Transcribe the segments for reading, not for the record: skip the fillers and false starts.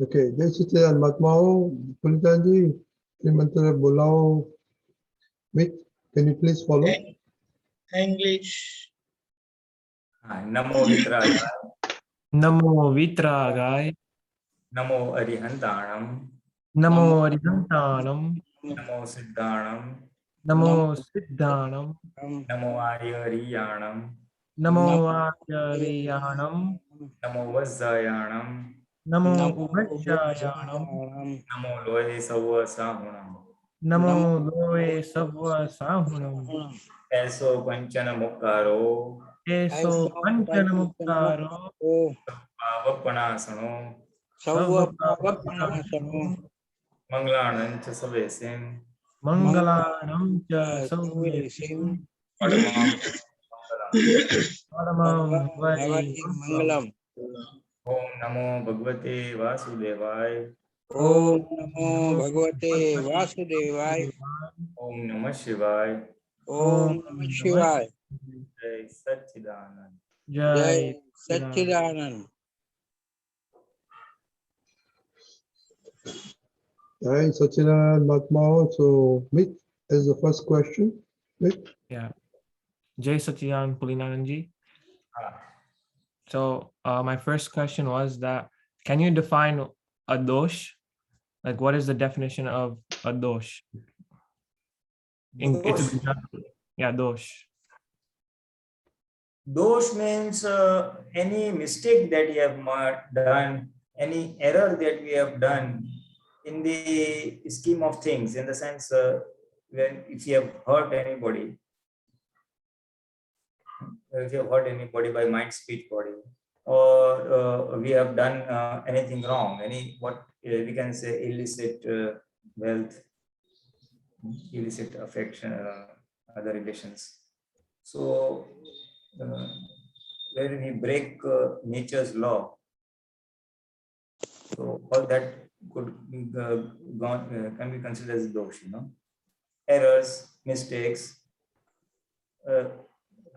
Okay, जय सच्चिदानंद महात्माओं, पुनिता जी, मंत्र बुलाओ. Mick, can you please follow? English. नमो वितरागाय, नमो वितरागाय, नमो अरिहंताणम, नमो अरिहंताणम, नमो सिद्धाणम, नमो सिद्धाणम, नमो आर्यरियाणम, नमो आर्ययाणम, नमो वज्रयाणम, नमो उभययाणम, नमो लोहे सव साहुणम, नमो लोये सव्व साहुणम, ऐसो पंचन मुक्कारो, एसो पंचन मुक्तारो, पावपणासनो, Savvapapanasanam. मंगलानंच सवेसिम, मंगलानं च सौवेसिं, परमां मंगलम. परमं वै Mangalam. ओम नमो भगवते वासुदेवाय, Om Namo Bhagavate Vasudevaya. ओम नमः शिवाय, Om Namah Shivaya. जय सच्चिदानंद. जय Jai Satchidanand. Jai Sachchidanand Mahatmao. So, Mick is the first question. Mick? Yeah. Jai Satchidanand Pulinanandji. हाँ, So my first question was that, can you define a dosh? Like, what is the definition of a dosh? Dosh. Yeah, dosh. Dosh means any mistake that you have done, any error that we have done in the scheme of things, in the sense when if you have hurt anybody, by mind, speech, body, or we have done anything wrong, any what we can say illicit wealth, illicit affection, other relations. So where we break nature's law, so all that could be can be considered as dosh, errors, mistakes.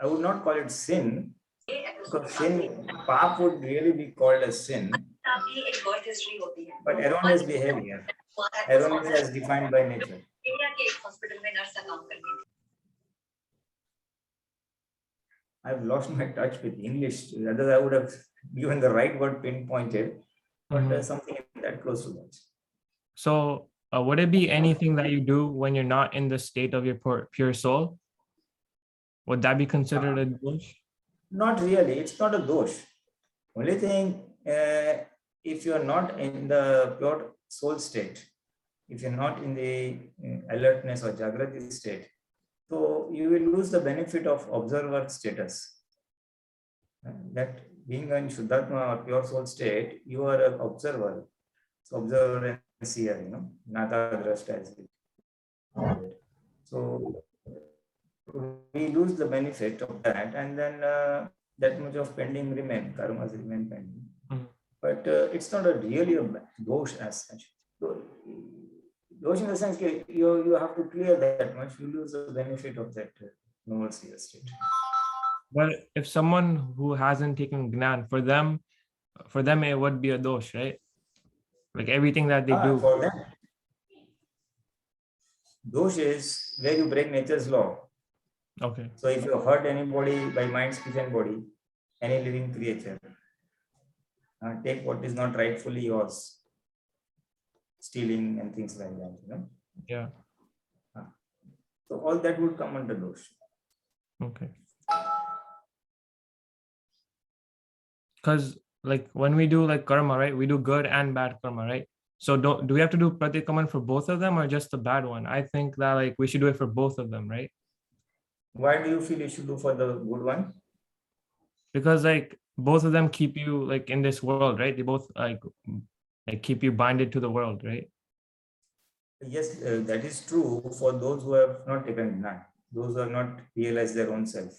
I would not call it sin, because sin, paap would really be called as sin, but erroneous behavior, erroneous as defined by nature. I've lost my touch with English. Otherwise, I would have given the right word pinpointed, but something that close to that. So would it be anything that you do when you're not in the state of your pure soul? Would that be considered a dosh? Not really. It's not a dosh. Only thing, if you are not in the pure soul state, if you're not in the alertness or jagrati state, so you will lose the benefit of observer status. That being in Shuddhatma or pure soul state, you are an observer. So observer and seer, Nata Drashta as it. So we lose the benefit of that, and then that much of pending karmas remain pending. But it's not really a dosh as such. So, dosh in the sense you have to clear that much, you lose the benefit of that noble seer state. But if someone who hasn't taken Gnan, for them it would be a dosh, right? Like everything that they do. For them, dosh is where you break nature's law. Okay. So if you hurt anybody by mind, speech, and body, any living creature, take what is not rightfully yours, stealing and things like that, Yeah. So all that would come under dosh. Okay. Because like when we do like karma, right? We do good and bad karma, right? So do we have to do pratikaman for both of them or just the bad one? I think that like we should do it for both of them, right? Why do you feel you should do for the good one? Because like both of them keep you like in this world, right? They both like keep you binded to the world, right? Yes, that is true for those who have not taken Gnan, those who have not realized their own self.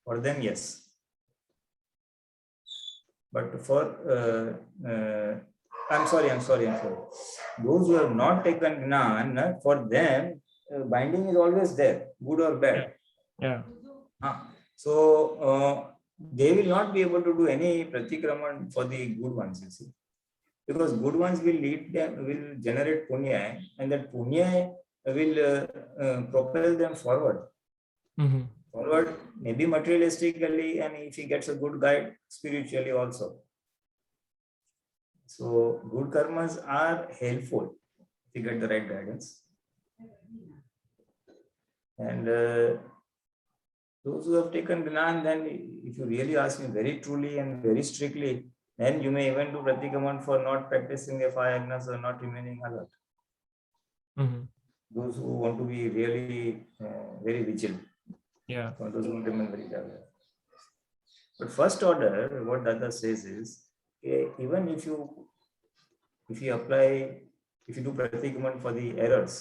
For them, yes. But for I'm sorry. Those who have not taken Gnan, for them, binding is always there, good or bad. Yeah. So they will not be able to do any pratikraman for the good ones, you see. because good ones will lead them, will generate punya, and that punya will propel them forward. Mhm. Forward, maybe materialistically, and if he gets a good guide, spiritually also. So good karmas are helpful if you get the right guidance. And those who have taken Gnan, then if you really ask me very truly and very strictly, then you may even do Pratikaman for not practicing the 5 agnas or not remaining alert. Mhm. Those who want to be really very vigilant. Yeah. For those who remain very alert. But first order, what Dada says is, even if you apply, if you do Pratikaman for the errors,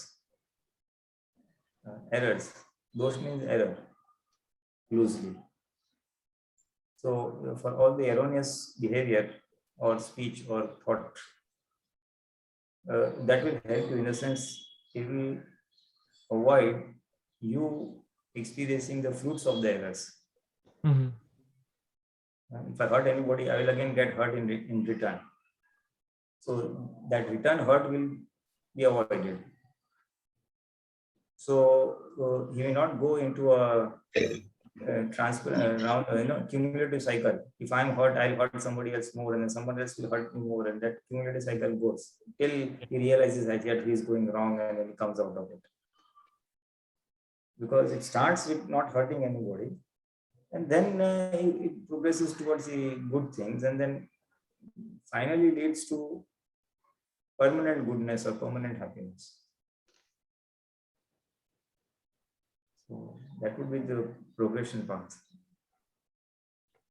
those means error, loosely. So for all the erroneous behavior or speech or thought, that will help you in a sense. It will avoid you experiencing the fruits of the errors. Mhm. If I hurt anybody, I will again get hurt in return. So that return hurt will be avoided. So he may not go into a cumulative cycle. If I'm hurt, I'll hurt somebody else more, and then someone else will hurt me more, and that cumulative cycle goes till he realizes that yet he is going wrong, and then he comes out of it. Because it starts with not hurting anybody, and then it progresses towards the good things, and then finally leads to permanent goodness or permanent happiness. So that would be the progression path.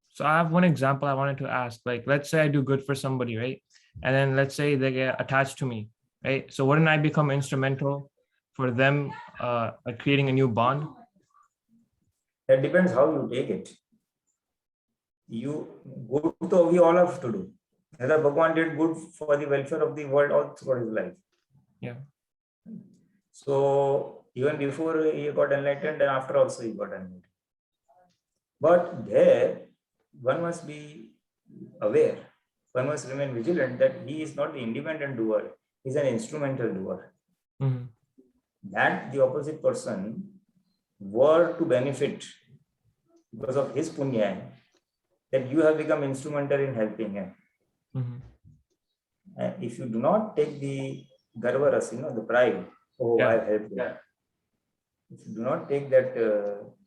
So I have one example I wanted to ask. Like, let's say I do good for somebody, right? And then let's say they get attached to me, right? So wouldn't I become instrumental for them creating a new bond? That depends how you take it. You good to we all have to do. Whether Bhagwan did good for the welfare of the world all throughout his life. Yeah. So even before he got enlightened, and after also he got enlightened. But there, one must be aware, one must remain vigilant that he is not the independent doer, he is an instrumental doer. Mm-hmm. That the opposite person were to benefit because of his punya, that you have become instrumental in helping him. Mm-hmm. And if you do not take the garvaras, the pride, oh, Yeah. I helped you. If you do not take that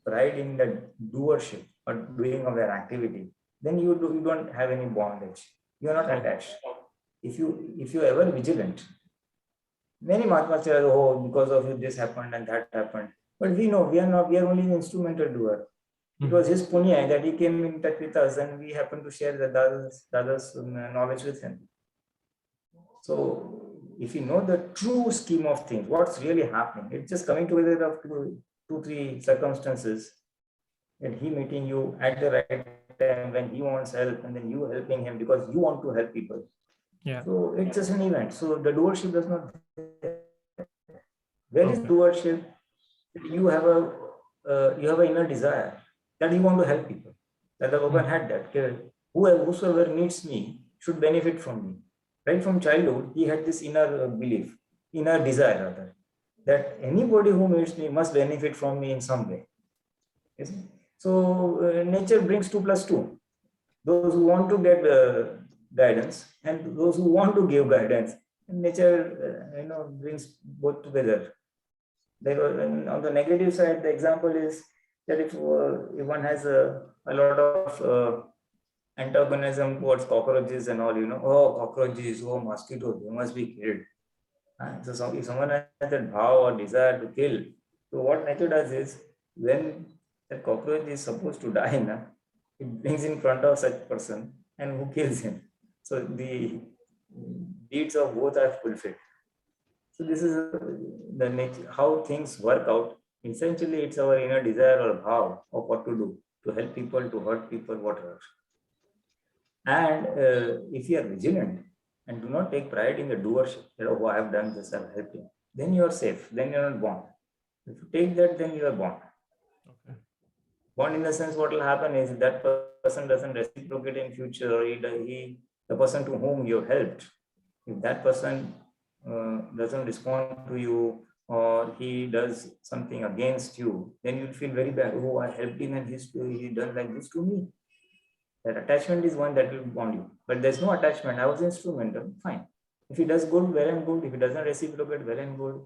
pride in that doership or doing of their activity, then you don't have any bondage. You are not attached. If you ever vigilant, many Mahatmas say, oh, because of you this happened and that happened. But we know we are only an instrumental doer. It was his punya that he came in touch with us, and we happened to share the Dada's knowledge with him. So if you know the true scheme of things, what's really happening, it's just coming together of two, three circumstances, and he meeting you at the right time when he wants help, and then you helping him because you want to help people. Yeah. So it's just an event. So the doership does not. Where is doership? You have an inner desire that you want to help people. That the Bhagavan had that. Whosoever needs me should benefit from me. Right from childhood, he had this inner belief, inner desire rather, that anybody who meets me must benefit from me in some way. So nature brings 2 plus 2. Those who want to get guidance and those who want to give guidance. Nature, brings both together. On the negative side, the example is that if one has a lot of antagonism towards cockroaches and all, oh, cockroaches, oh, mosquitoes, they must be killed. So if someone has that bhav or desire to kill, so what nature does is, when the cockroach is supposed to die, it brings in front of such person and who kills him. So the deeds of both are fulfilled. So this is the nature, how things work out. Essentially, it's our inner desire or bhav of what to do, to help people, to hurt people, whatever. And if you are vigilant and do not take pride in the doership, oh, I have done this, I have helped him, then you are safe, then you are not born. If you take that, then you are born. Okay. Born in the sense, what will happen is that person doesn't reciprocate in future, or the person to whom you helped If that person doesn't respond to you, or he does something against you, then you'll feel very bad. Oh, I helped him and he done like this to me. That attachment is one that will bond you. But there's no attachment. I was instrumental, fine. If he does good, well and good. If he doesn't reciprocate, well and good.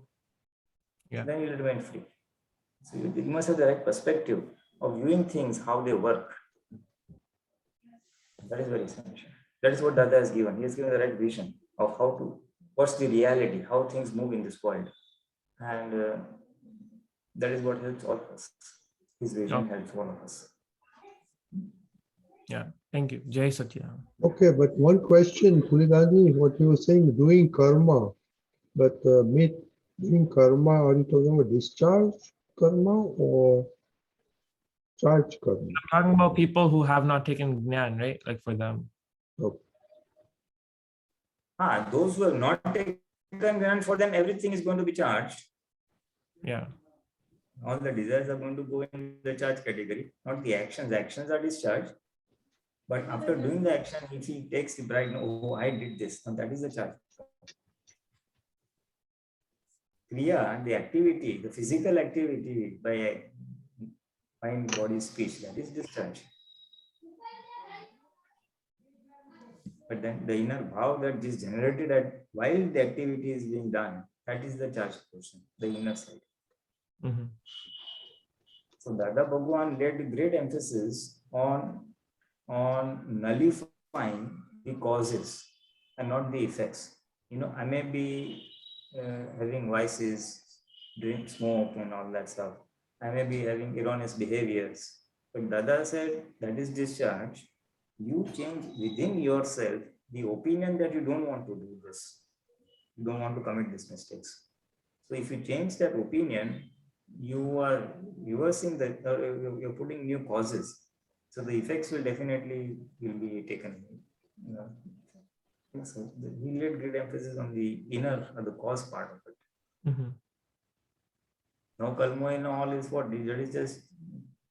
Yeah. Then you'll remain free. So you must have the right perspective of viewing things, how they work. That is very essential. That is what Dada has given. He has given the right vision of how to, what's the reality, how things move in this world. And that is what helps all of us. His vision helps all of us. Yeah. Thank you. Jai Satya. Okay, but one question, Pulidaji, what you were saying, doing karma, but doing karma, are you talking about discharge karma or charge karma? I'm talking about people who have not taken Gnan, right? Like for them. Okay. Those who have not taken Gnan, for them, everything is going to be charged. Yeah. All the desires are going to go in the charge category, not the actions. Actions are discharged. But after doing the action, if he takes the pride, oh, I did this, and that is the charge. Kriya, the activity, the physical activity by mind, body, speech, that is discharge. But then the inner bhav that is generated while the activity is being done, that is the charge portion, the inner side. Mm-hmm. So Dada Bhagwan laid great emphasis on nullifying the causes and not the effects. I may be having vices, drink, smoke and all that stuff. I may be having erroneous behaviors. But Dada said that is discharge. You change within yourself the opinion that you don't want to do this. You don't want to commit these mistakes. So if you change that opinion, you are reversing that, you're putting new causes. So the effects will definitely be taken. So he laid great emphasis on the inner or the cause part of it. Mm-hmm. No kalmo in all is what? That is just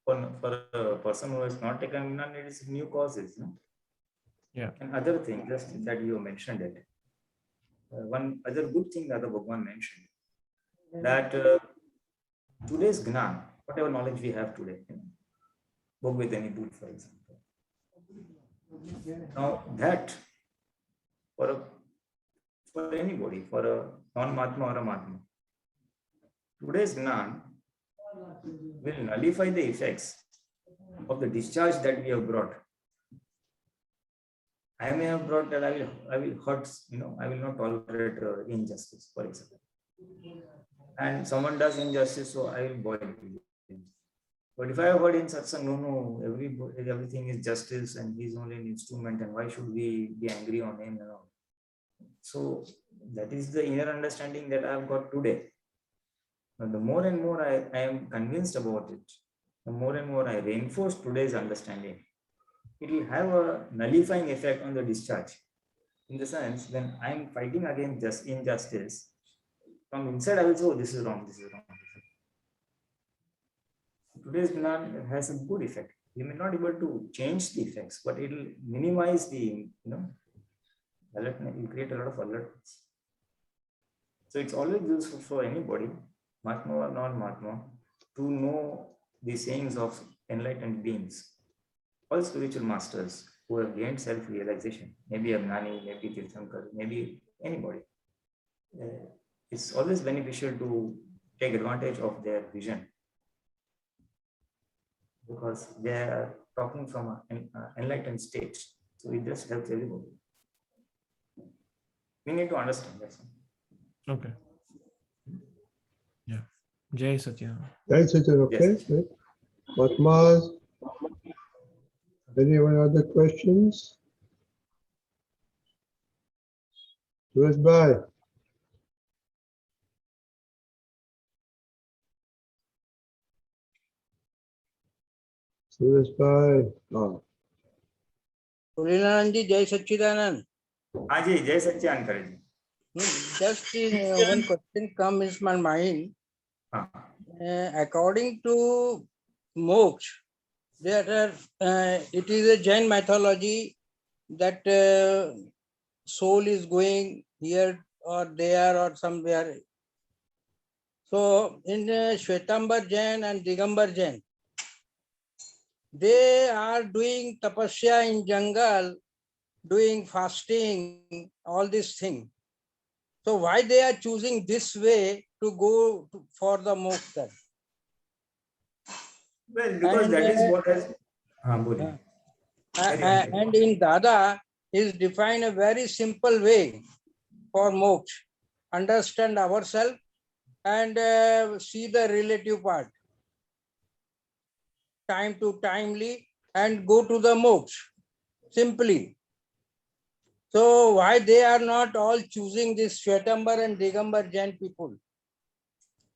for a person who has not taken none, it is new causes. No? Yeah. And other thing, just that you mentioned it. One other good thing that the Bhagwan mentioned, that today's Gnan, whatever knowledge we have today, Bhagavad book, for example. Now that for anybody, for a non-Mahatma or a Mahatma, today's Gnan will nullify the effects of the discharge that we have brought. I may have brought that I will hurt, I will not tolerate injustice, for example. And someone does injustice, so I will boil him. But if I have heard in satsang, no, everything is justice and he's only an instrument, and why should we be angry on him? So that is the inner understanding that I have got today. But the more and more I am convinced about it, the more and more I reinforce today's understanding, it will have a nullifying effect on the discharge. In the sense, when I am fighting against injustice, from inside I will say, oh, this is wrong, this is wrong. Today's Gnan has a good effect. You may not be able to change the effects, but it will minimize the, alertness. It will create a lot of alertness. So it's always useful for anybody, Mahatma or non-Mahatma, to know the sayings of enlightened beings, all spiritual masters who have gained self-realization, maybe a Gnani, maybe Tirthankar, maybe anybody. It's always beneficial to take advantage of their vision, because they are talking from an enlightened state. So it just helps everybody. We need to understand that. Okay. Yeah. Jai Satya. Jai Satya, okay. Yes. Right. Mahatmas, anyone other questions? Suresh Bhai. Suresh Bhai. Purinanji, Jai Satchidanand. Haji, Jai Satyan Kariji. Just one question comes in my mind. According to moksha, it is a Jain mythology that soul is going here or there or somewhere. So in Shwetambar Jain and Digambar Jain, they are doing tapasya in jungle, doing fasting, all these things. So why they are choosing this way to go for the moksha? Well, because that is what has. Boli. Carry on, carry on. And in Dada is defined a very simple way for moksha. Understand ourselves and see the relative part. Time to timely and go to the moksha. Simply. So why they are not all choosing this Shwetambar and Digambar Jain people?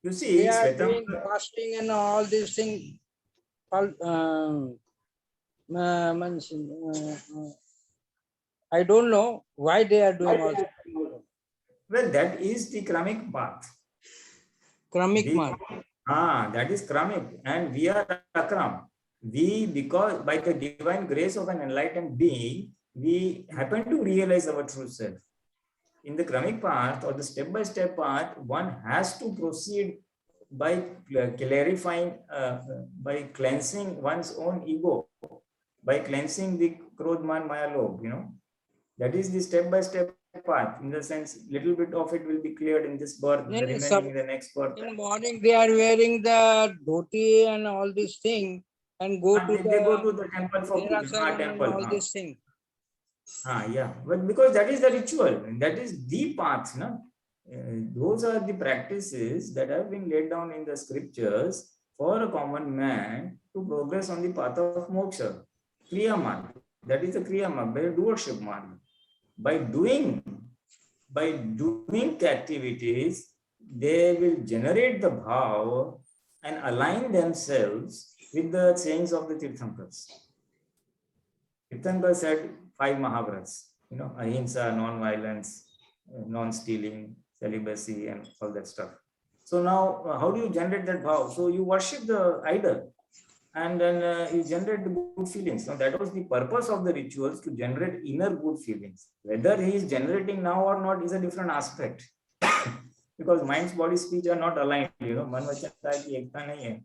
You see, They are doing Shwetambar, fasting and all these things. I don't know why they are doing all well, that is the Kramik path. Kramik mark. That is Kramik, and we are Akram. We, because by the divine grace of an enlightened being, we happen to realize our true self. In the Kramik path or the step-by-step path, one has to proceed by clarifying, by cleansing one's own ego, by cleansing the Krodh, Man, Maya, Lobh, that is the step-by-step path. In the sense, little bit of it will be cleared in this birth, the remaining in the next birth. In morning they are wearing the dhoti and all these things and go to They go to the temple for Derasan and temple. all these things. Yeah, but because that is the ritual, that is the path, no? Those are the practices that have been laid down in the scriptures for a common man to progress on the path of moksha. Kriya marg, that is the kriya marg, by doership marg. By doing the activities, they will generate the bhav and align themselves with the sayings of the Tirthankars. Tirthankar said 5 Mahavrats, ahimsa, non-violence, non-stealing, celibacy, and all that stuff. So now, how do you generate that bhav? So you worship the idol, and then you generate the good feelings. Now that was the purpose of the rituals, to generate inner good feelings. Whether he is generating now or not is a different aspect. Because mind, body, speech are not aligned. Man, vachan, kaya ki ekta nahi hai.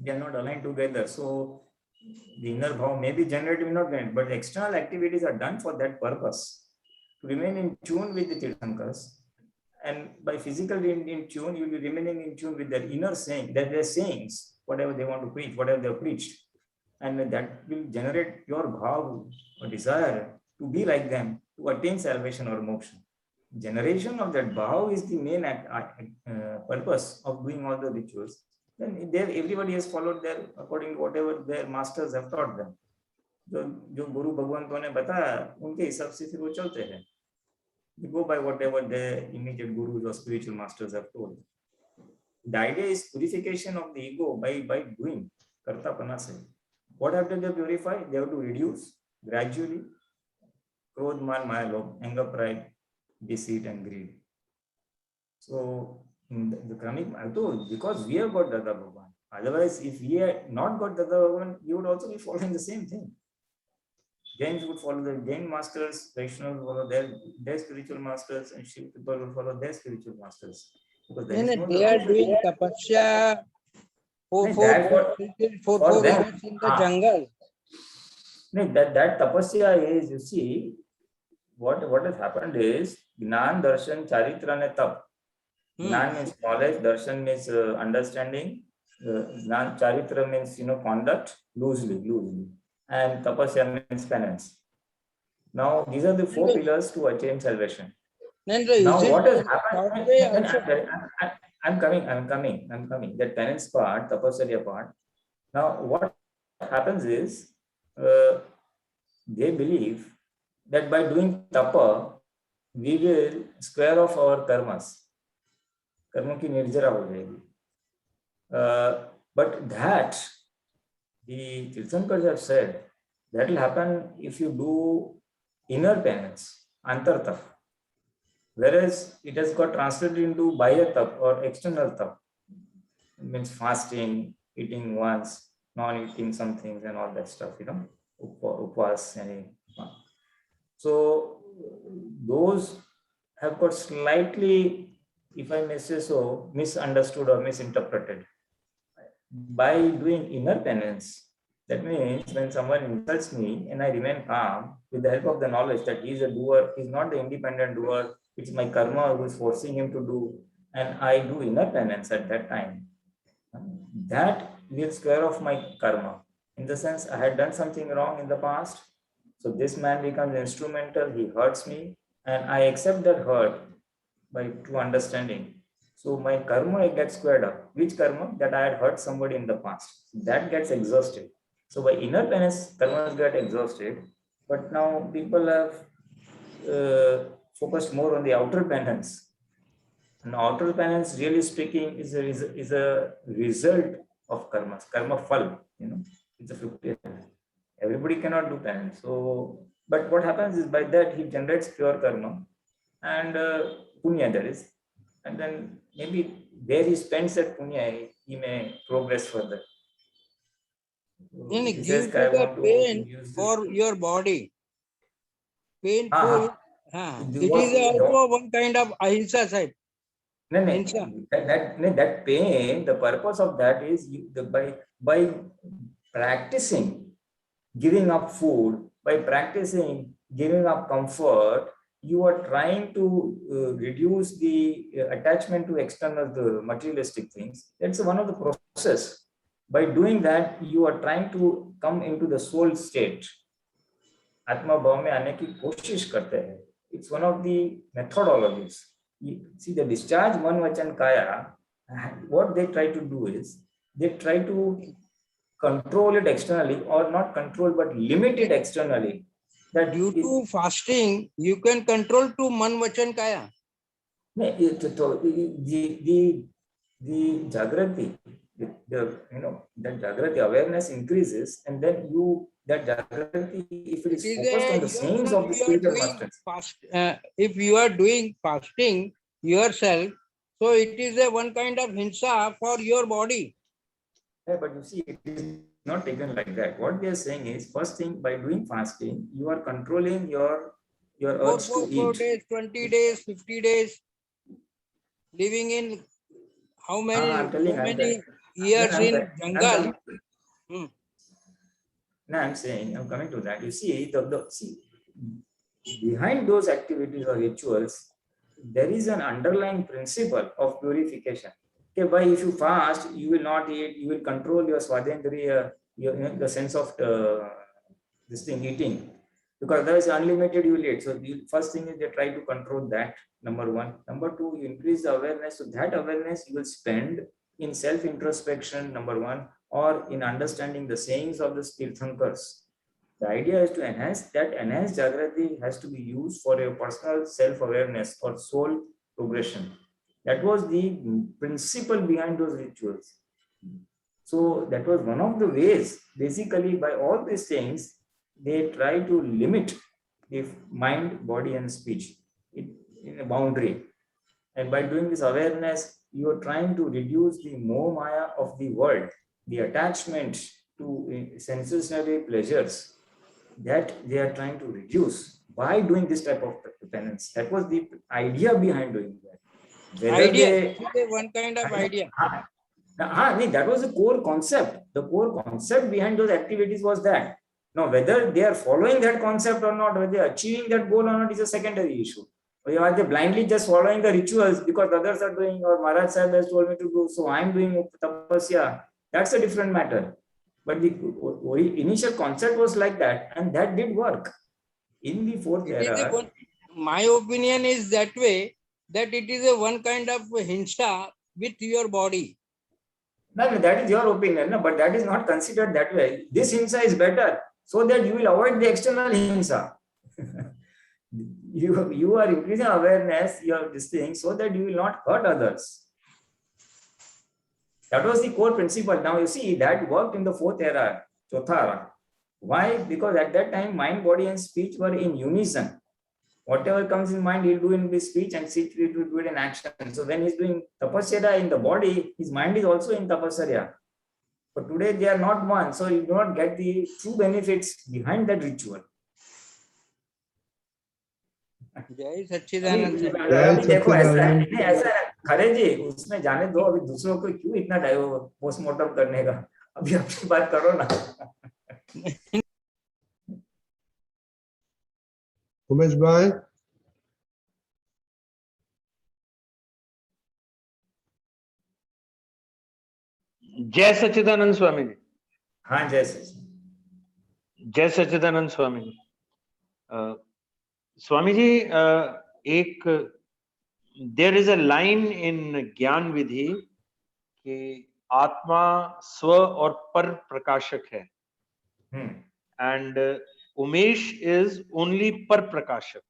They are not aligned together. So the inner bhav may be generated, may not generated, but the external activities are done for that purpose, to remain in tune with the Tirthankars. And by physically in tune, you will be remaining in tune with their inner saying, that their sayings, whatever they want to preach, whatever they have preached. And that will generate your bhav or desire to be like them, to attain salvation or moksha. Generation of that bhav is the main purpose of doing all the rituals. Then there everybody has followed their, according to whatever their masters have taught them. जो गुरु भगवंतों ने बताया उनके हिसाब से फिर वो चलते हैं. They go by whatever their immediate gurus or spiritual masters have told. The idea is purification of the ego by doing kartapana se. What have to they purify? They have to reduce gradually Krodh, Man, Maya, Lobh, anger, pride, deceit, and greed. So in the Kramik, I told, because we have got Dada Bhagwan. Otherwise, if we had not got Dada Bhagwan, we would also be following the same thing. Jains would follow the Jain masters, Vaishnavas would follow their spiritual masters, and Shiv people would follow their spiritual masters. Because They are doing tapasya for 4 years in the jungle. That tapasya is, you see, what has happened is Gnan, Darshan, Charitra and Tap. Gnan means knowledge, Darshan means understanding, Gnan, Charitra means conduct loosely, and Tapasya means penance. Now these are the 4 pillars to attain salvation. Now what has happened? I'm coming. That penance part, Tapasya part. Now what happens is they believe that by doing tapa, we will square off our karmas. Karma ki nirjara ho jayegi. But that, the Tirthankars have said, that will happen if you do inner penance, antar tap. Whereas it has got translated into bahya tap or external tap. It means fasting, eating once, non-eating some things and all that stuff, upvas. So those have got slightly, if I may say so, misunderstood or misinterpreted. By doing inner penance, that means when someone insults me and I remain calm with the help of the knowledge that he is a doer, he is not the independent doer, it's my karma who is forcing him to do, and I do inner penance at that time, that will square off my karma. In the sense, I had done something wrong in the past, so this man becomes instrumental, he hurts me, and I accept that hurt by true understanding. So my karma gets squared up. Which karma? That I had hurt somebody in the past. That gets exhausted. So by inner penance, karmas get exhausted. But now people have focused more on the outer penance. And outer penance, really speaking, is a result of karmas. Karma phal, it's a 50. Everybody cannot do penance. So, but what happens is by that he generates pure karma and punya, that is, and then maybe where he spends that punya, he may progress further. So And he give says, you I the want to pain use this. for your body. Painful. It What- is also one kind of ahimsa side. No, no, Hinsa. that pain, the purpose of that is by practicing giving up food, by practicing giving up comfort, you are trying to reduce the attachment to external materialistic things. That's one of the process. By doing that, you are trying to come into the soul state. Atma bhav mein aane ki koshish karte hai. It's one of the methodologies. See, the discharge man vachan kaya, what they try to do is they try to control it externally, or not control but limit it externally. That Due to fasting, you can control to man vachan kaya. The jagrati, that jagrati awareness increases, and then that jagrati, if it is focused on the sayings of the spiritual masters. If you are doing fasting yourself, so it is a one kind of hinsa for your body. Yeah, but you see, it is not taken like that. What they are saying is, first thing, by doing fasting, you are controlling your urge to 4 eat. days, 20 days, 50 days, living in how many, years in jungle. I'm saying, I'm coming to that. You see, behind those activities or rituals, there is an underlying principle of purification. Okay, why if you fast, you will not eat, you will control your swadhendriya, the sense of this thing, eating. Because otherwise unlimited you will eat. So the first thing is they try to control that, number one. Number two, you increase the awareness. So that awareness you will spend in self-introspection, number one, or in understanding the sayings of the Tirthankars. The idea is to enhance that. Enhanced Jagrati has to be used for your personal self-awareness or soul progression. That was the principle behind those rituals. So that was one of the ways, basically by all these things, they try to limit the mind, body and speech in a boundary. And by doing this awareness, you are trying to reduce the moha maya of the world, the attachment to sensory pleasures that they are trying to reduce by doing this type of penance. That was the idea behind doing that. Idea, one kind of idea. That was the core concept. The core concept behind those activities was that. Now, whether they are following that concept or not, whether they are achieving that goal or not is a secondary issue. Or are they blindly just following the rituals because others are doing, or Maharaj Sahib has told me to do, so I'm doing tapasya. That's a different matter. But the initial concept was like that, and that did work. In the fourth era, my opinion is that way, that it is a one kind of hinsa with your body. No, that is your opinion, no? But that is not considered that way. This hinsa is better so that you will avoid the external hinsa. You are increasing awareness, you have this thing, so that you will not hurt others. That was the core principle. Now you see that worked in the fourth era, Chotha era. Why? Because at that time, mind, body, and speech were in unison. Whatever comes in mind, he'll do in his speech, and speech will do it in action. So when he's doing tapasya in the body, his mind is also in tapasya. But today they are not one, so you do not get the true benefits behind that ritual. जय सच्चिदानंद अभी स्वामी। जय अभी देखो ऐसा है, सच्चिदानंद। नहीं ऐसा है, खरे जी उसमें जाने दो, अभी दूसरों को क्यों इतना पोस्टमार्टम करने का, अभी अपनी बात करो ना। उमेश भाई, जय सच्चिदानंद स्वामी जी। हाँ जैसे जय सच्चिदानंद स्वामी जी। स्वामी जी, एक there is a line in ज्ञान विधि कि आत्मा स्व और पर प्रकाशक है, एंड उमेश इज ओनली पर प्रकाशक.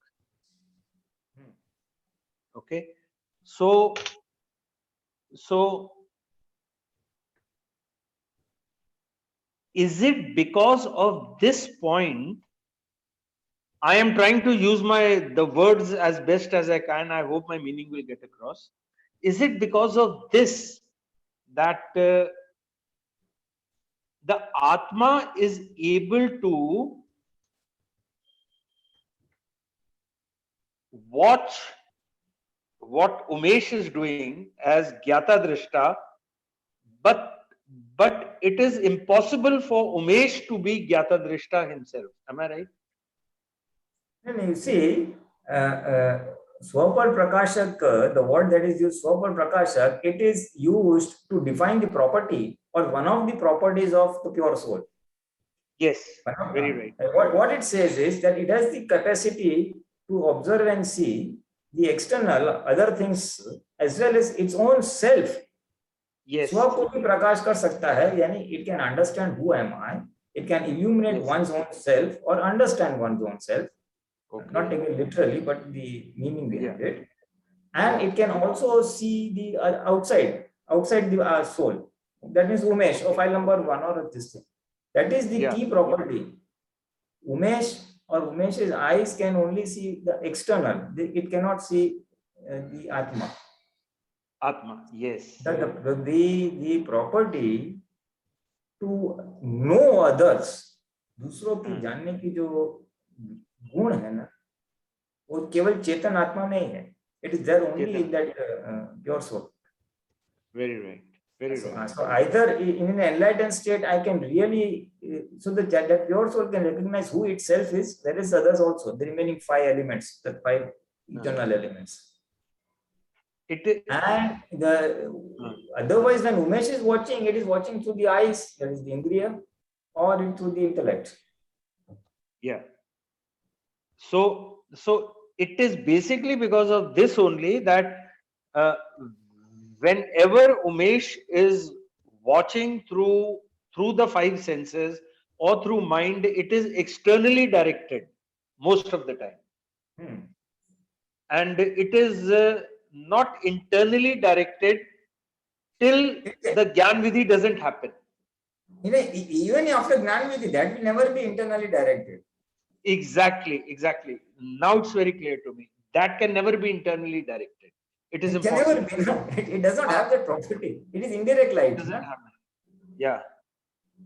Okay, so is it because of this point? I am trying to use the words as best as I can. I hope my meaning will get across. Is it because of this that the Atma is able to watch what Umesh is doing as Gyata Drishta, but it is impossible for Umesh to be Gyata Drishta himself. Am I right? No, you see, Swapar Prakashak, the word that is used, Swapar Prakashak, it is used to define the property or one of the properties of the pure soul. Yes, very right. What it says is that it has the capacity to observe and see the external other things as well as its own self. Yes. स्व को भी प्रकाश कर सकता है, यानी it can understand who am I, it can illuminate Yes. one's own self or understand one's own self. Okay. Not taking it literally, but the meaning behind Yeah. it. And it can also see the outside the soul. That means Umesh, or file number 1 or this thing. That is the Yeah. key property. Umesh or Umesh's eyes can only see the external. It cannot see the Atma. Atma, yes. The property to know others, दूसरों की जानने की जो गुण है ना, वो केवल चेतन आत्मा में ही है. It is there only in that pure soul. Very right. Very right. So either in an enlightened state, I can really, so that pure soul can recognize who itself is, there is others also, the remaining 5 elements, the 5 eternal elements. And otherwise, when Umesh is watching, it is watching through the eyes, that is the Indriya, or through the intellect. Yeah. So it is basically because of this only that whenever Umesh is watching through the 5 senses or through mind, it is externally directed most of the time. And it is not internally directed till the Gyan Vidhi doesn't happen. Even after Gnan Vidhi, that will never be internally directed. Exactly. Now it's very clear to me. That can never be internally directed. It is impossible. Can never be. It does not have that property. It is indirect light. It doesn't happen. Yeah.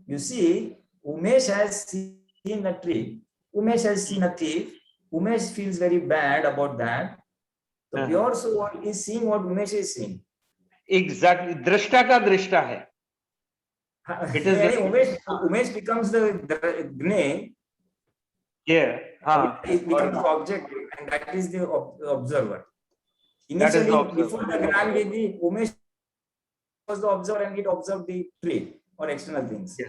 You see, Umesh has seen a tree. Umesh has seen a thief. Umesh feels very bad about that. The pure soul is seeing what Umesh is seeing. Exactly. Drishta ka drishta hai. It is Umesh becomes the Gne. Yeah. It becomes the object, and that is the observer. Initially, before the Gnan Vidhi, Umesh was the observer and it observed the tree or external things. Yeah.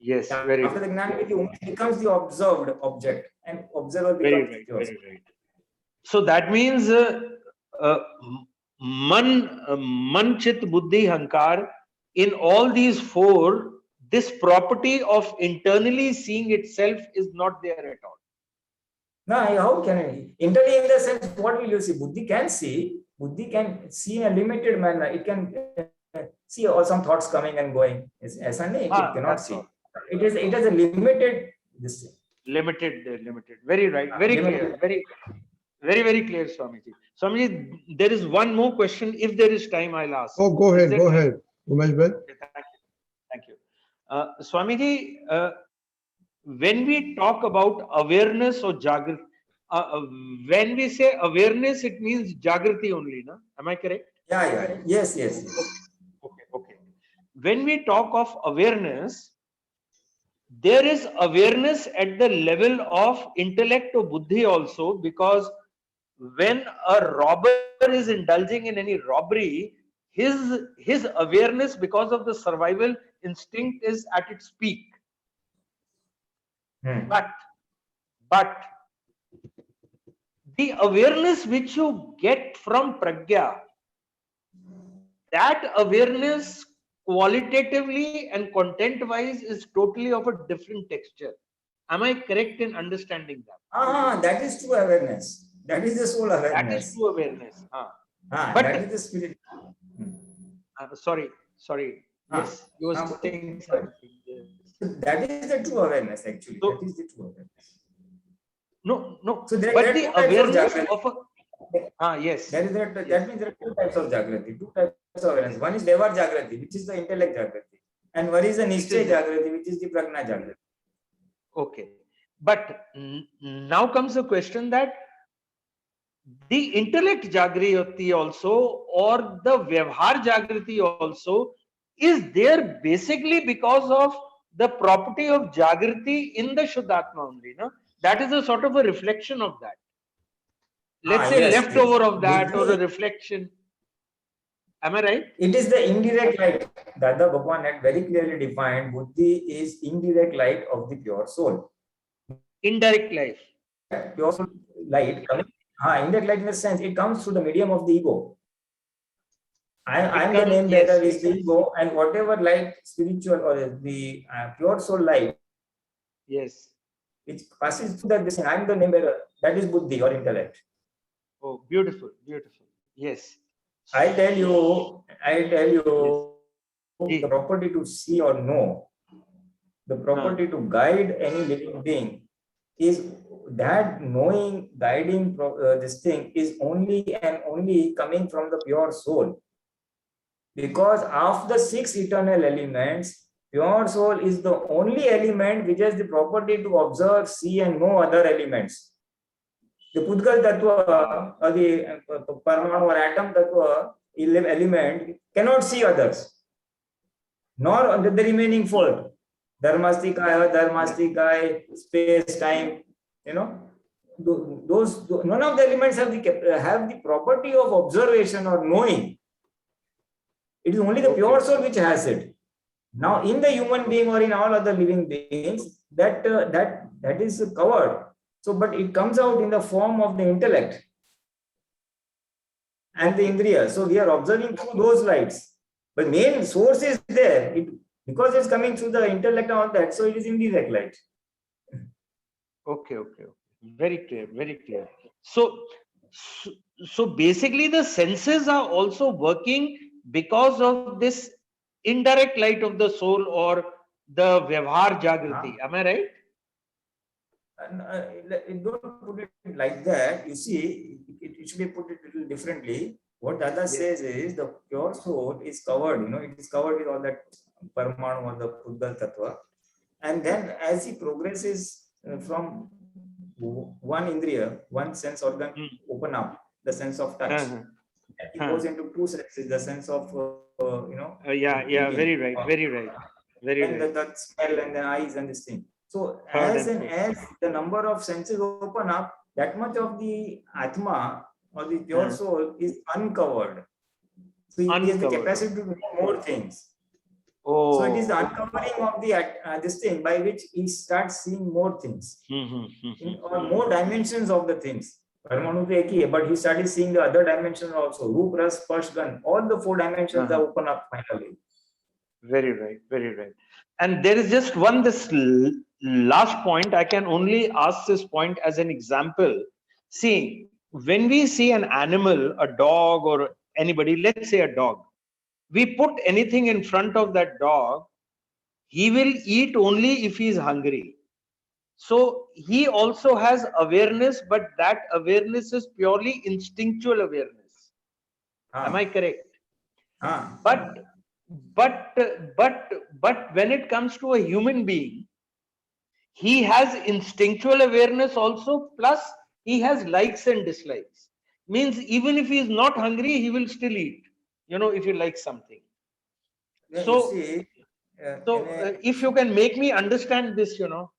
Yes. After the Gnan Vidhi, Umesh becomes the observed object and observer becomes the pure. Very right. So that means man, chit, buddhi, hankar, in all these 4, this property of internally seeing itself is not there at all. No, how can it? Internally, in the sense, what will you see? Buddhi can see. Buddhi can see in a limited manner. It can see all some thoughts coming and going. It cannot see. It is a limited this thing. Limited. Very right. Very clear. Very clear, Swamiji. Swamiji, there is one more question. If there is time, I'll ask. Oh, go ahead, Umesh bhai. Thank you. Swamiji, when we talk about awareness or Jagrati, when we say awareness, it means Jagrati only, na? Am I correct? Yeah. Yes. Okay. When we talk of awareness, there is awareness at the level of intellect or buddhi also, because when a robber is indulging in any robbery, his awareness, because of the survival instinct, is at its peak. But the awareness which you get from pragya, that awareness qualitatively and content wise is totally of a different texture. Am I correct in understanding that? That is true awareness. That is the soul awareness. That is true awareness. But But- that is the spirit. Sorry. Ah, Yes, you were ah, saying something. Yes. That is the true awareness, actually. So- That is the true awareness. No. So there But are the two types of awareness Jagrati. of a yes. That means there are two types of Jagrati, two types of awareness. One is Devar Jagrati, which is the intellect Jagrati, and one is the Nischay Jagrati, which is the Prajna Jagrati. Okay. But now comes the question that the intellect Jagrati also, or the Vyavhar Jagrati also, is there basically because of the property of Jagrati in the Shuddhatma only, no? That is a sort of a reflection of that. Let's say Yes, leftover yes. of that, or a Buddhi- reflection. Am I right? It is the indirect light. Dada Bhagwan had very clearly defined Buddhi is indirect light of the pure soul. Indirect life. Pure soul light coming, indirect light in the sense it comes through the medium of the ego. I am the comes- name yes, bearer is yes. the ego, and whatever light, spiritual or the pure soul light, Yes. which passes through that this I am the name bearer, that is Buddhi or intellect. Oh, beautiful. Yes. I tell you, Yes. the property to see or know, the property to guide any living being is that knowing, guiding this thing is only and only coming from the pure soul. Because of the six eternal elements, pure soul is the only element which has the property to observe, see, and know other elements. The Pudgal Tattva or the Parmanu or atom Tattva element cannot see others, nor the remaining four. Dharmastikaya, space, time, those none of the elements have the property of observation or knowing. It is only the pure soul which has it. Now, in the human being or in all other living beings, that is covered. So, but it comes out in the form of the intellect and the indriya. So, we are observing through those lights. But main source is there. Because it's coming through the intellect and all that, so it is indirect light. Okay. Very clear. So basically the senses are also working because of this indirect light of the soul, or the Vyavhar Jagrati. Am I right? Don't put it like that. You see, it should be put it a little differently. What Dada says is the pure soul is covered, it is covered with all that Parmanu or the Pudgal Tattva. And then as he progresses from one indriya, one sense organ open up, the sense of touch. And he goes into two senses, the sense of, Yeah, very right. And the smell and the eyes and this thing. So as the number of senses open up, that much of the Atma or the pure soul is uncovered. So he has the capacity to do more things. So it is the uncovering of the this thing by which he starts seeing more things, or more dimensions of the things. Parmanu to ek hi hai, but he started seeing the other dimensions also. Roop, Ras, Sparsh, Gandh. All the four dimensions are open up finally. Very right. And there is just this last point. I can only ask this point as an example. See, when we see an animal, a dog or anybody, let's say a dog, we put anything in front of that dog, he will eat only if he is hungry. So he also has awareness, but that awareness is purely instinctual awareness. Am I correct? But when it comes to a human being, he has instinctual awareness also, plus he has likes and dislikes. Means even if he is not hungry, he will still eat. You know, if he likes something. Yeah, you So, see, if you can make me understand this, you know.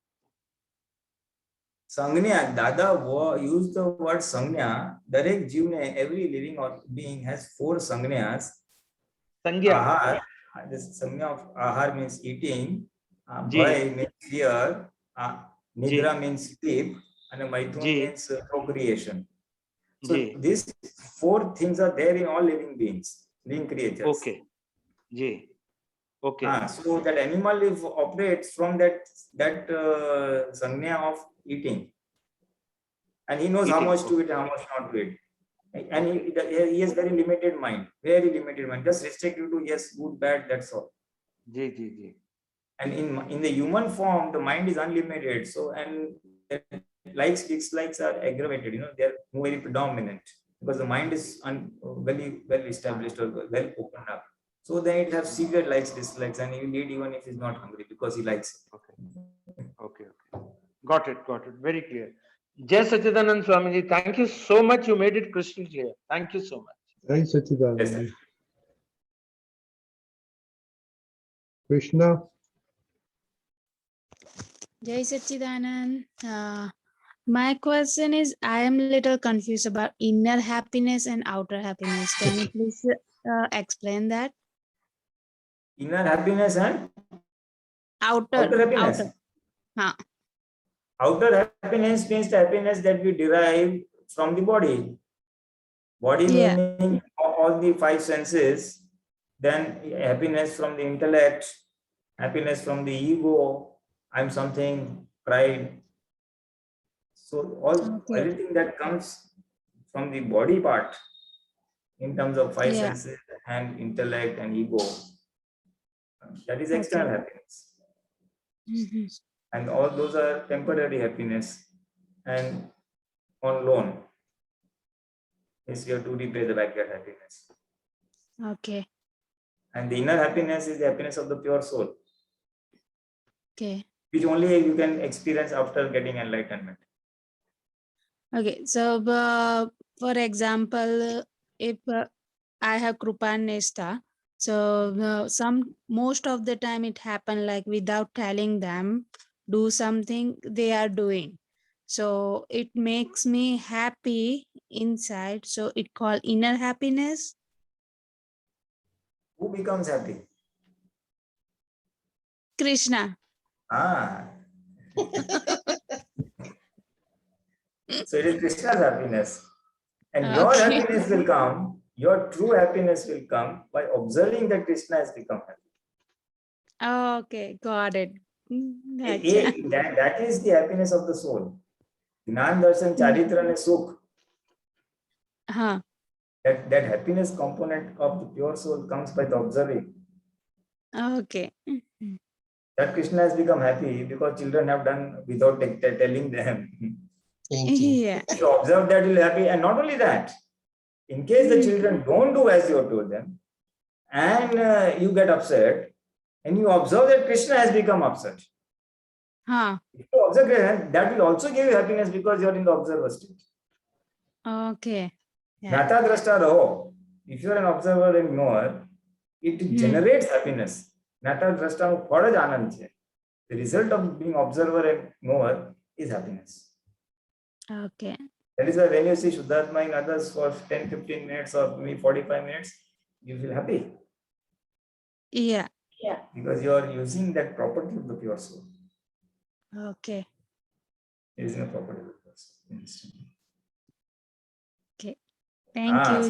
Sangnya, Dada used the word Sangnya. Darek Jivne, every living or being has 4 Sangnyas. Sangya. Ahar, this Sangnya of Ahar means eating, Ji. Bhai means fear, Nidra Ji. means sleep, and Maithun Ji. means procreation. So Ji. these 4 things are there in all living beings, living creatures. Okay. Ji. Okay. So that animal operates from that sangnya of eating, and he knows how much to eat and how much not to eat. And he has very limited mind, just restricted to yes, good, bad, that's all. Ji, ji, ji. And in the human form, the mind is unlimited. So, and likes, dislikes are aggravated, you know, they are very predominant because the mind is very well established or well opened up. So then it has severe likes, dislikes, and he will eat even if he's not hungry because he likes it. Okay. Got it. Very clear. Jai Sachidanand Swamiji, thank you so much. You made it crystal clear. Thank you so much. Jai Sachidanand. Yes, sir. Krishna. Jai Sachidanand. My question is, I am a little confused about inner happiness and outer happiness. Can you please explain that? Inner happiness and outer happiness. Outer happiness means the happiness that we derive from the body. Body meaning all the 5 senses, then happiness from the intellect, happiness from the ego, I'm something, pride. So everything that comes from the body part in terms of 5 senses and intellect and ego, that is external happiness. And all those are temporary happiness and on loan. Is you have to repay the backyard happiness. Okay. And the inner happiness is the happiness of the pure soul. Okay. Which only you can experience after getting enlightenment. Okay. So, for example, if I have Krupa and Nesta, so most of the time it happen like without telling them, do something they are doing. So it makes me happy inside. So it called inner happiness. Who becomes happy? Krishna. So it is Krishna's happiness. And your happiness will come, your true happiness will come by observing that Krishna has become happy. Okay, got it. That is the happiness of the soul. Gnan darshan charitra ne sukh. That happiness component of the pure soul comes by the observing. Okay. That Krishna has become happy because children have done without telling them. Yeah. If you observe that, you'll be happy. And not only that, in case the children don't do as you have told them, and you get upset, and you observe that Krishna has become upset. If you observe Krishna, that will also give you happiness because you're in the observer state. Okay. Jnata drashta raho. If you're an observer and knower, it generates happiness. Jnata drashta nu phad જ આનંદ છે. The result of being observer and knower is happiness. Okay. That is why when you see Shuddhatma in others for 10-15 minutes or maybe 45 minutes, you feel happy. Yeah. Because you are using that property of the pure soul. Okay. Using a property of the pure soul. Okay. Thank you.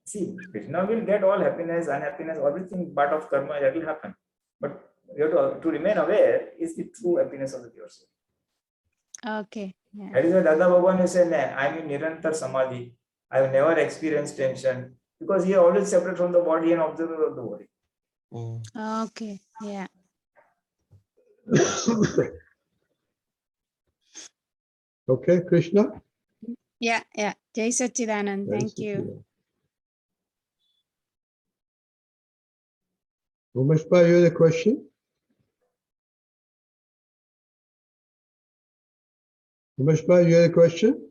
See, Krishna will get all happiness, unhappiness, everything part of karma that will happen. But you have to remain aware is the true happiness of the pure soul. Okay. That is why Dada Bhagwan said, I am in Nirantar Samadhi. I have never experienced tension because he is always separate from the body and observer of the body. Okay. Yeah. Okay, Krishna. Yeah. Jai Sachidanand. Thank you. Umeshpa, you had a question? Mishma, you have a question?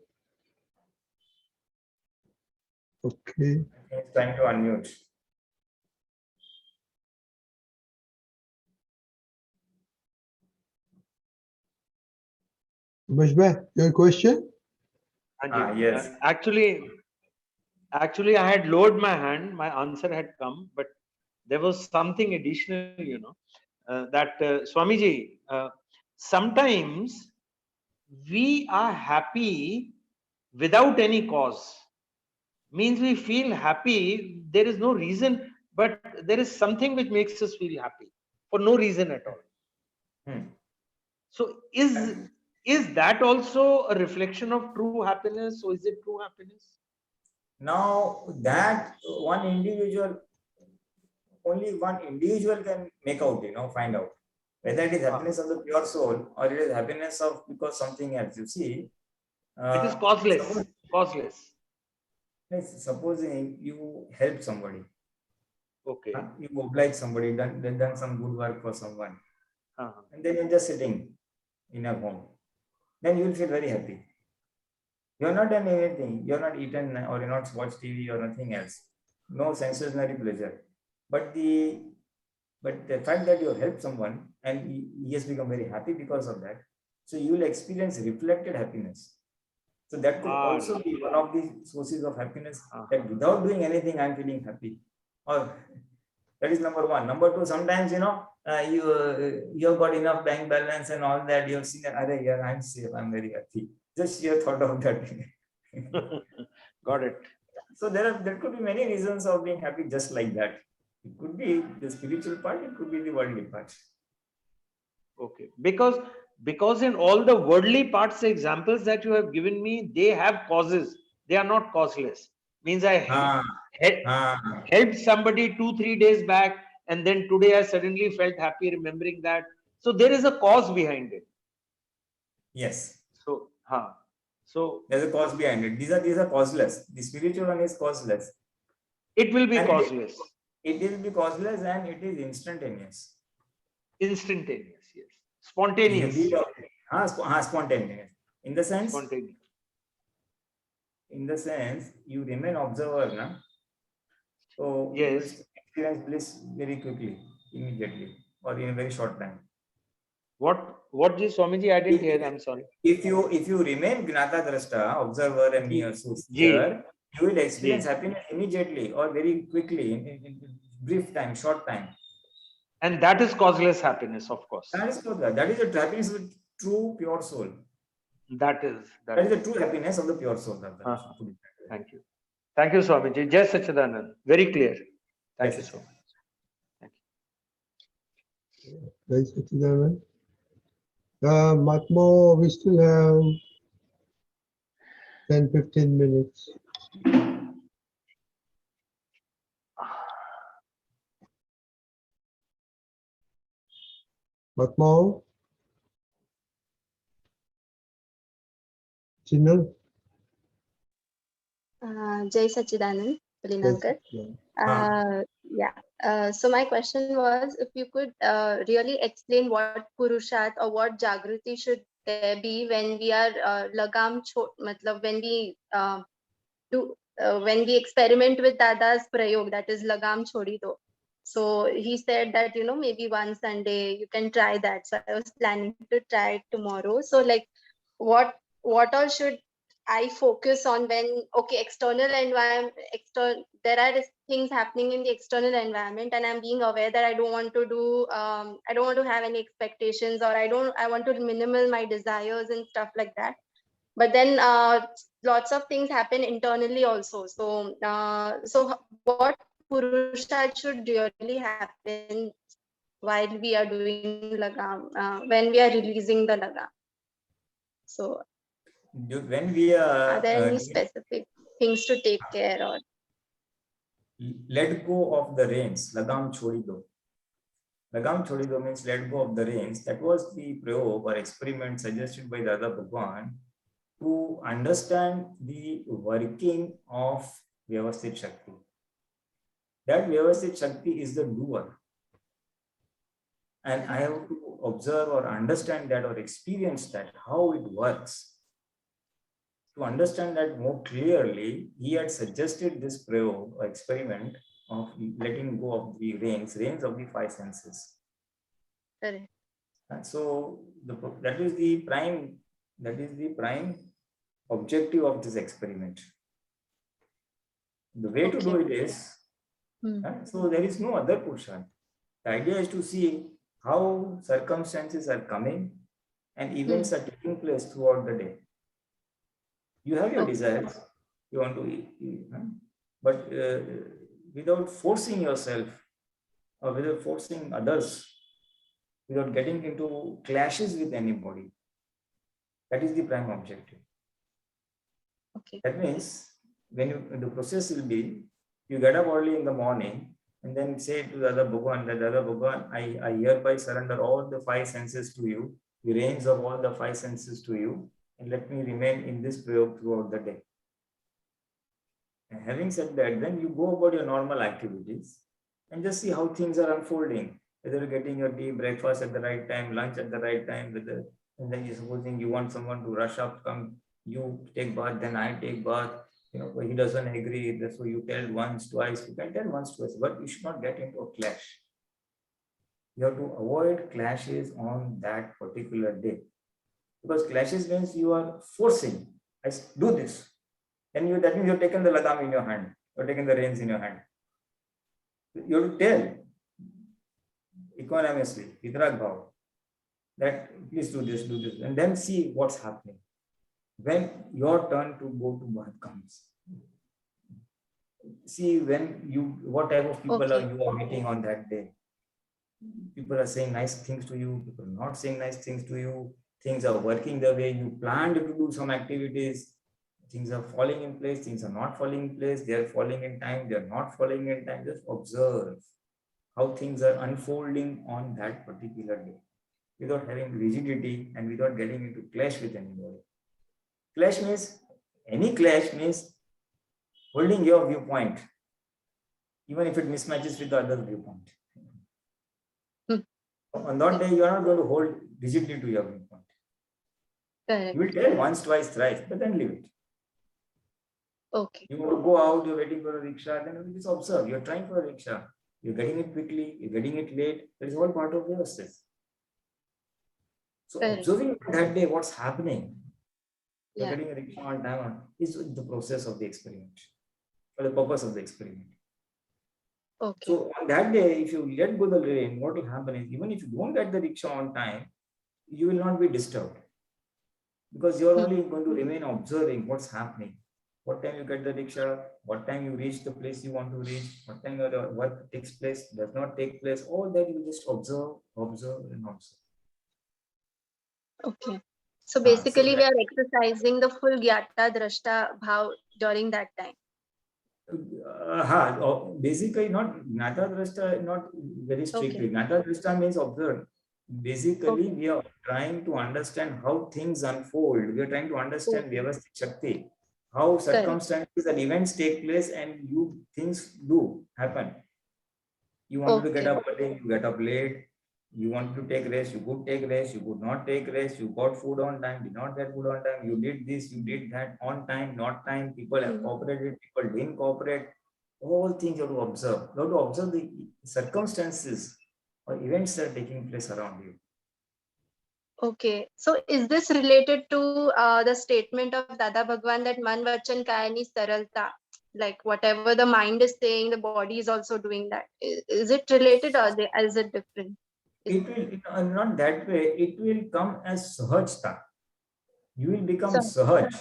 Okay. He's trying to unmute. Mishma, you have a question? Yes. Actually, I had lowered my hand. My answer had come, but there was something additional, that Swamiji, sometimes we are happy without any cause. Means we feel happy. There is no reason, but there is something which makes us feel happy for no reason at all. Hmm. So is that also a reflection of true happiness, or is it true happiness? Now that only one individual can make out, find out whether it is happiness of the pure soul or it is happiness of because something else. You see, It is causeless. Causeless. supposing you help somebody, Okay. you oblige somebody, done some good work for someone, Uh-huh. and then you're just sitting in a home, then you will feel very happy. You're not done anything, you're not eaten or you're not watched TV or nothing else. No sensationary pleasure. But the fact that you have helped someone and he has become very happy because of that, so you will experience reflected happiness. So that could also be one of the sources of happiness, that without doing anything, I'm feeling happy. Or that is number one. Number two, sometimes, you have got enough bank balance and all that. You have seen that, yeah, I'm safe, I'm very happy. Just sheer thought of that. Got it. So there could be many reasons of being happy just like that. It could be the spiritual part, it could be the worldly part. Okay. Because in all the worldly parts, examples that you have given me, they have causes. They are not causeless. Means I helped somebody 2-3 days back, and then today I suddenly felt happy remembering that. So there is a cause behind it. Yes. So there's a cause behind it. These are causeless. The spiritual one is causeless. It will be causeless. It will be causeless and it is instantaneous. Instantaneous, yes. Spontaneous. Spontaneous. In the sense? Spontaneous. In the sense, you remain observer, na? So yes, you experience bliss very quickly, immediately, or in a very short time. What is Swamiji? I didn't hear. I'm sorry. If you remain Gnata Drashta, observer and mere here, you will experience happiness immediately or very quickly, in brief time, short time. And that is causeless happiness, of course. That is causeless. That is the happiness of the true pure soul. That is the true happiness of the pure soul. Thank you. Thank you, Swamiji. Jai Sachidanand. Very clear. Thank you so much. Thank you. Jai Sachidanand. Matmo, we still have 10-15 minutes. Matmo? Chinnu? Jai Sachidanand, Pulinankar. So my question was, if you could really explain what Purushat or what Jagrati should there be when we are when we experiment with Dada's prayog, that is Lagam Chhodi Do. So he said that, maybe one Sunday you can try that. So I was planning to try it tomorrow. So like, what all should I focus on when, external environment, there are things happening in the external environment, and I'm being aware that I don't want to do, I don't want to have any expectations, or I want to minimal my desires and stuff like that. But then lots of things happen internally also. So, so what Purusha should really happen while we are doing Lagam, when we are releasing the Lagam? So, when we are there any specific things to take care of? Let go of the reins. Lagam chhodi do. Lagam chhodi do means let go of the reins. That was the prayog or experiment suggested by Dada Bhagwan to understand the working of Vyavasthit Shakti. That Vyavasthit Shakti is the doer. And I have to observe or understand that or experience that, how it works. to understand that more clearly, he had suggested this prayog or experiment of letting go of the reins of the five senses. Correct. And so that is the prime objective of this experiment. The way to do it is, so there is no other portion. The idea is to see how circumstances are coming and events are taking place throughout the day. You have your desires, you want to eat, but without forcing yourself or without forcing others, without getting into clashes with anybody. That is the prime objective. Okay. That means when the process will be, you get up early in the morning and then say to Dada Bhagwan that Dada Bhagwan, I hereby surrender all the five senses to you, the reins of all the five senses to you, and let me remain in this prayer throughout the day. And having said that, then you go about your normal activities and just see how things are unfolding. Whether you're getting your tea, breakfast at the right time, lunch at the right time, and then you're supposing you want someone to rush up, come, you take bath, then I take bath. But he doesn't agree. So you tell once, twice. You can tell once, twice, but you should not get into a clash. You have to avoid clashes on that particular day, because clashes means you are forcing. I do this, and that means you've taken the lagam in your hand, you're taking the reins in your hand. You have to tell equanimously, vidrag bhav, that please do this, and then see what's happening. When your turn to go to bath comes, see what type of people you are meeting on that day. People are saying nice things to you, people are not saying nice things to you, things are working the way you planned to do some activities, things are falling in place, things are not falling in place, they are falling in time, they are not falling in time. Just observe how things are unfolding on that particular day without having rigidity and without getting into clash with anybody. Any clash means holding your viewpoint, even if it mismatches with the other viewpoint. On that day, you are not going to hold rigidly to your viewpoint. Correct. You will tell once, twice, thrice, but then leave it. Okay. You want to go out, you're waiting for a rickshaw, then you just observe. You're trying for a rickshaw. You're getting it quickly, you're getting it late. That is all part of your stress. So observing that day, what's happening, you're getting a rickshaw on time, is the process of the experiment, for the purpose of the experiment. Okay. So on that day, if you let go the rein, what will happen is, even if you don't get the rickshaw on time, you will not be disturbed, because you're only going to remain observing what's happening. What time you get the rickshaw, what time you reach the place you want to reach, what time your work takes place, does not take place, all that you just observe and observe. Okay. So basically we are exercising the full Gyata Drashta bhav during that time. Basically not Gnata Drashta, not very strictly. Gnata Drashta means observe. Basically, we are trying to understand how things unfold. We are trying to understand Vyavasthit Shakti, how circumstances and events take place and things do happen. You wanted to get up early, you get up late. You wanted to take rest, you could take rest, you could not take rest, you got food on time, did not get food on time, you did this, you did that, on time, not time, people have cooperated, people didn't cooperate. All things you have to observe. You have to observe the circumstances or events that are taking place around you. Okay, so is this related to the statement of Dada Bhagwan that Man Vachan Kayani Saralta? Like whatever the mind is saying, the body is also doing that. Is it related or is it different? It will not that way. It will come as sahajta. You will become sahaj,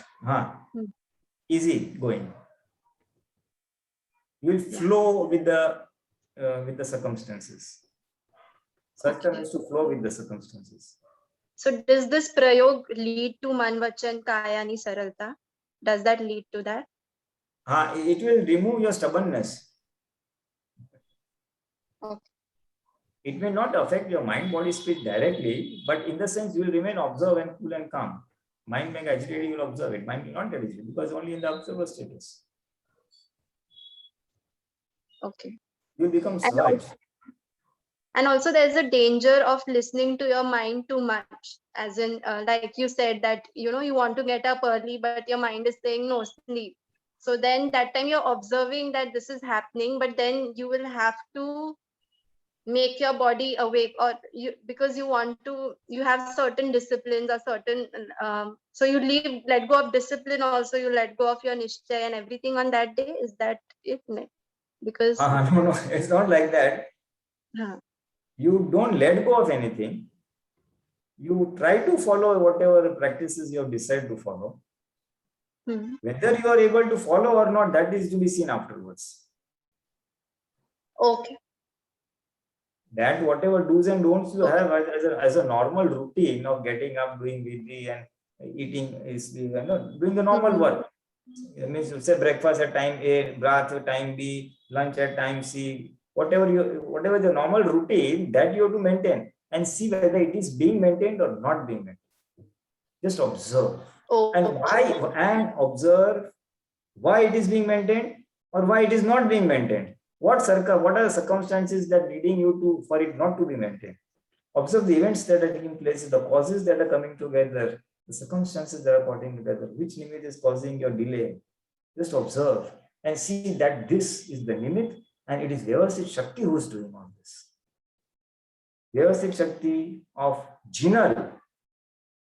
easy going. You will flow with the circumstances. Sajta means to flow with the circumstances. So does this prayog lead to Man Vachan Kayani Saralta? Does that lead to that? It will remove your stubbornness. Okay. It may not affect your mind, body, spirit directly, but in the sense you will remain observant, cool and calm. Mind may get agitated, you will observe it. Mind will not get agitated because only in the observer status. Okay. You will become sahaj. And also there's a danger of listening to your mind too much, as in like you said that you want to get up early but your mind is saying no, sleep. So then that time you're observing that this is happening, but then you will have to make your body awake, or because you have certain disciplines or certain so you let go of discipline, also you let go of your nishtay and everything on that day. Is that it? Because No, no, it's not like that. Huh. You don't let go of anything. You try to follow whatever practices you have decided to follow. Whether you are able to follow or not, that is to be seen afterwards. Okay. That whatever do's and don'ts you have as a normal routine of getting up, doing vidhi and eating is doing the normal work. It means you say breakfast at time A, bath at time B, lunch at time C, whatever the normal routine that you have to maintain and see whether it is being maintained or not being maintained. Just observe. And observe why it is being maintained or why it is not being maintained. What are the circumstances that leading you for it not to be maintained? Observe the events that are taking place, the causes that are coming together, the circumstances that are putting together, which nimit is causing your delay. Just observe and see that this is the nimit and it is Vyavasthit Shakti who is doing all this. Vyavasthit Shakti of Jinal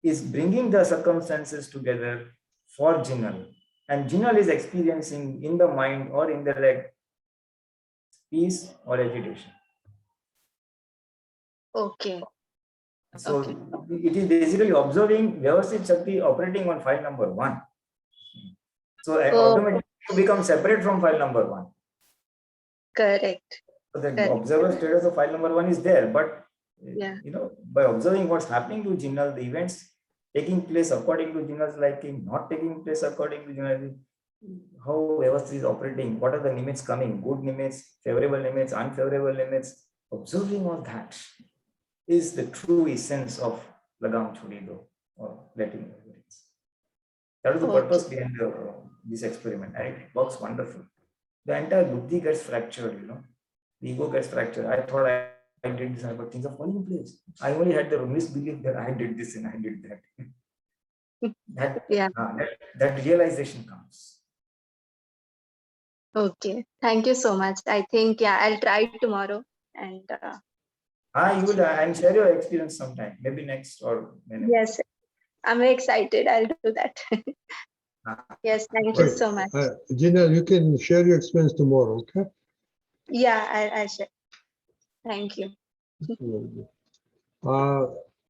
is bringing the circumstances together for Jinal. And Jinal is experiencing in the mind or in the leg peace or agitation. Okay. So it is basically observing Vyavasthit Shakti operating on file number 1. So automatically you become separate from file number 1. Correct. So the observer status of file number 1 is there, but by observing what's happening to Jinal, the events taking place according to Jinal's liking, not taking place according to Jinal, how Vyavasthit is operating, what are the nimits coming, good nimits, favorable nimits, unfavorable nimits, observing all that is the true essence of Lagam Chhodi Do, or letting go. That is the purpose behind this experiment, and it works wonderful. The entire buddhi gets fractured, the ego gets fractured. I thought I did this, but things are falling in place. I only had the misbelief that I did this and I did that. That realization comes. Okay, thank you so much. I think I'll try tomorrow and you will and share your experience sometime, maybe next or whenever. Yes, I'm excited. I'll do that. Yes, thank you so much. Jinal, you can share your experience tomorrow, okay? Yeah, I'll share. Thank you. If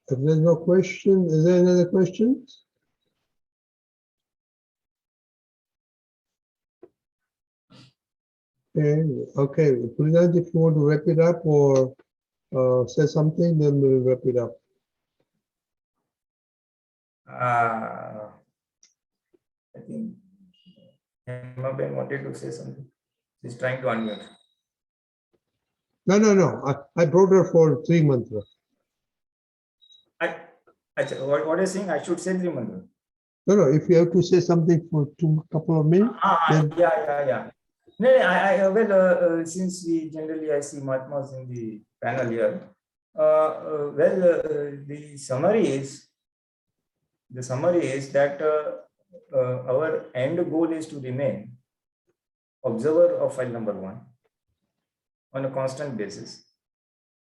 there's no question, is there another question? Okay. Puliganji, if you want to wrap it up or say something, then we'll wrap it up. I think Hema Ben wanted to say something. She's trying to unmute. No. I brought her for 3 months. What are you saying? I should say 3 months. No. If you have to say something for couple of minutes. Yeah. No, since we generally I see Mahatmas in the panel here. The summary is that our end goal is to remain observer of file number 1 on a constant basis.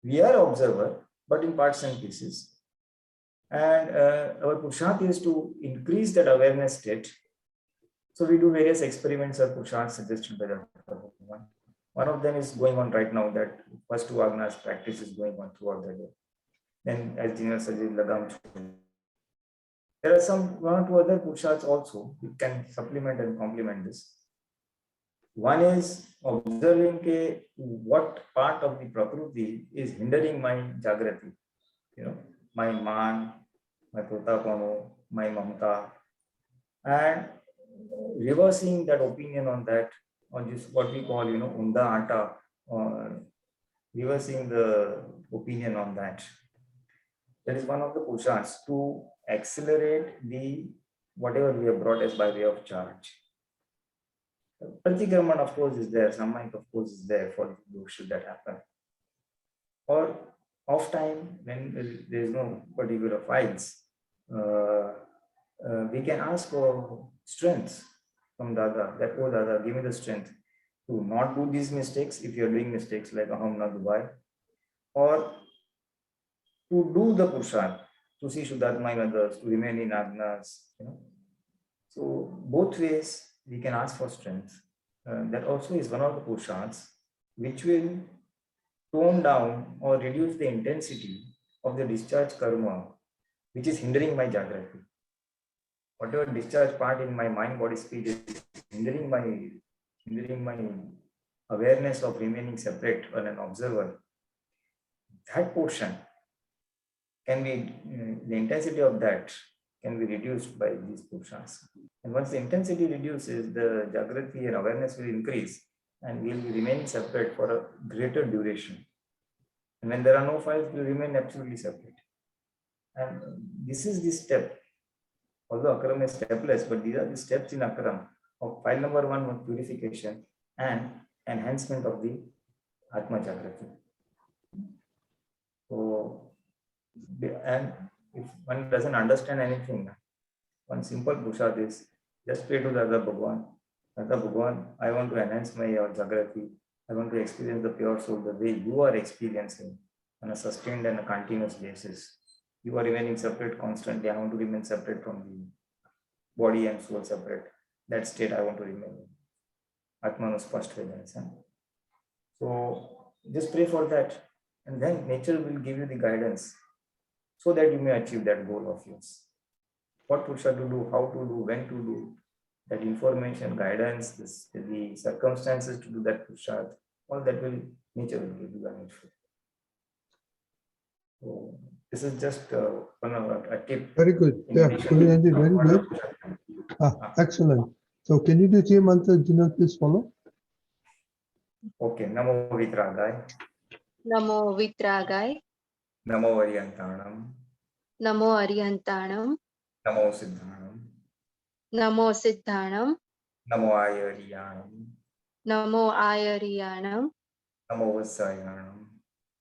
We are observer, but in parts and pieces. And our Purusharth is to increase that awareness state. So we do various experiments or Purusharth suggested by the one. One of them is going on right now, that first 2 Agnas practice is going on throughout the day. Then as Jinal suggested, Lagam. There are one or two other Purusharths also. We can supplement and complement this. One is observing what part of the Prakriti is hindering my Jagrati. My man, my Protapano, my Mamta, and reversing that opinion on that, on this what we call, Unda Ata, reversing the opinion on that. That is one of the Purusharths to accelerate whatever we have brought as by way of charge. Pratikraman, of course, is there. Sammayik, of course, is there for those should that happen. or off time when there is no particular files, we can ask for strength from Dada, that, oh Dada, give me the strength to not do these mistakes if you're doing mistakes like Aham Na Dubai, or to do the Purusharth, to see Shuddhatma in others, to remain in Agnas. So both ways we can ask for strength. That also is one of the Purusharths which will tone down or reduce the intensity of the discharge karma which is hindering my Jagrati. Whatever discharge part in my mind, body, speech is hindering my awareness of remaining separate and an observer, that portion can be, the intensity of that can be reduced by these purushas. And once the intensity reduces, the Jagrati and awareness will increase and we will be remaining separate for a greater duration. And when there are no files, we will remain absolutely separate. And this is the step. Although Akaram is stepless, but these are the steps in Akaram of file number 1 was purification and enhancement of the Atma Jagrati. So, and if one doesn't understand anything, one simple purushart is just pray to Dada Bhagwan. Dada Bhagwan, I want to enhance my Jagrati. I want to experience the pure soul the way you are experiencing on a sustained and a continuous basis. You are remaining separate constantly. I want to remain separate from the body and soul separate. That state I want to remain. Atmanu Spasht Vedana. So just pray for that. And then nature will give you the guidance so that you may achieve that goal of yours. What Purusha to do, how to do, when to do, that information, guidance, the circumstances to do that Purusha, all that will, nature will give you the needful. So this is just one of a tip. Very good. Yeah, Puliganji, very good. Excellent. So can you do three mantras, Jinal, please follow? Okay. Namo Vitragai. Namo Vitragai. Namo Ariyantanam. Namo Arihantanam. Namo Siddhanam. Namo Siddhanam. Namo Ayariyanam. Namo Ayariyanam. Namo Vasayanam.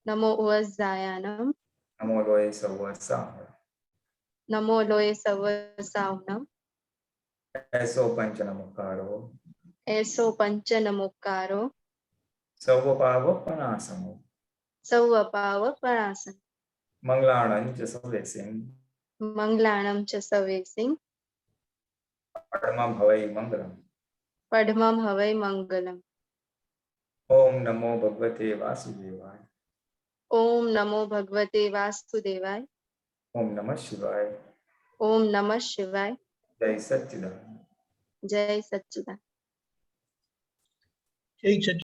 Namo Uvazayanam. Namo Loye Savasaham. Namo Loye Savasaunam. Eso Panchanamukaro. Eso Panchanamukaro. Savapava Panasamo. Savapava Parasam. Manglanam Chasavesim. Manglanam Chasavesing. Padmam Havai Mangalam. Padmam Havai Mangalam. Om Namo Bhagavate Vasudevaya. Om Namo Bhagavate Vasudevaya. Om Namah Shivaya. Om Namah Shivaya. Jai Satchidananda. Jai Satchidananda. Jai Satchidananda.